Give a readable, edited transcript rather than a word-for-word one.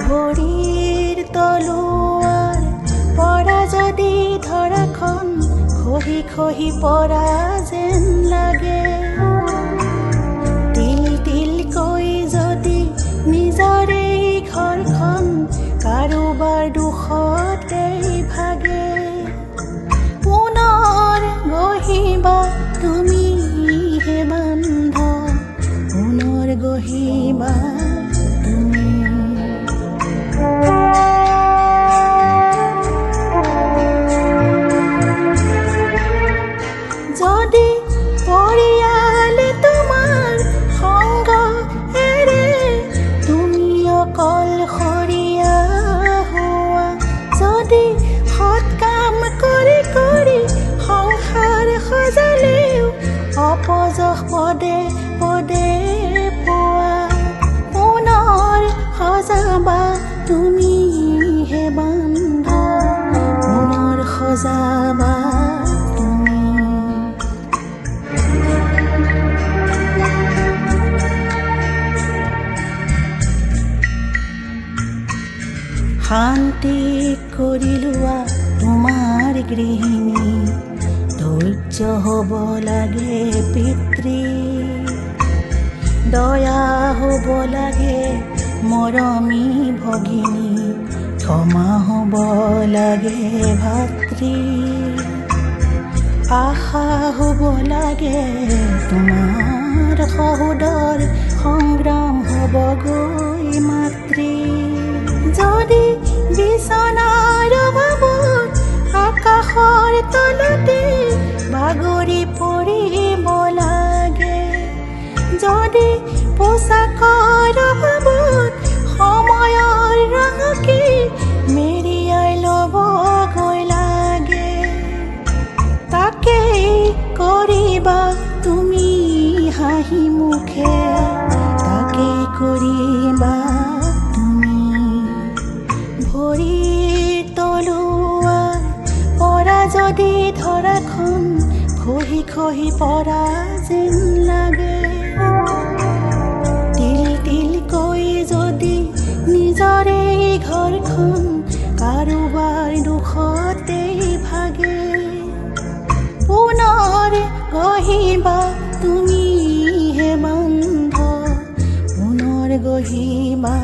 ভৰিৰ তলুৱাৰ পৰা যদি ধৰাখন খহি খহি পৰা যেন লাগে, তিল তিলকৈ যদি নিজৰে ঘৰখন কাৰোবাৰ দুখতেই ভাগে, পুনৰ গঢ়িবা তুমি হে বান্ধ, পুনৰ গঢ়িবা তুমি। যদি পৰিয়ালে তোমাৰ সংগ এৰে, তুমি অকলশৰীয়া হোৱা, যদি সৎ কাম কৰি কৰি সংসাৰ সজালেও অপযশ পদে পদে পোৱা, পুনৰ সজাবা তুমি হে বান্ধ, পুনৰ সজাবা তুমি। শান্তি কৰি লোৱা তোমাৰ গৃহিণী, ধৈৰ্য হ'ব লাগে পিতৃ, দয়া হ'ব লাগে মৰমী ভগিনী, ক্ষমা হ'ব লাগে ভাতৃ, আশা হ'ব লাগে তোমাৰ সহোদৰ, সংগ্ৰাম হ'বগৈ মাতৃ। যদি বিচনাৰ অভাৱত আকাশৰ তলতে বাগৰি পৰিব লাগে, যদি পোচাকৰ অভাৱত সময়ৰ ৰঙকে মেৰিয়াই ল'বগৈ লাগে, তাকেই কৰিবা তুমি হাঁহি মুখে, তাকেই কৰিবা তুমি। ভৰিৰ তলুৱাৰ পৰা যদি ধৰাখন খহি খহি পৰা যেন লাগে, তিল তিলকৈ যদি নিজৰে ঘৰখন কাৰোবাৰ দুখতেই ভাগে, পুনৰ গঢ়িবা তুমি হে বান্ধ, পুনৰ গঢ়িবা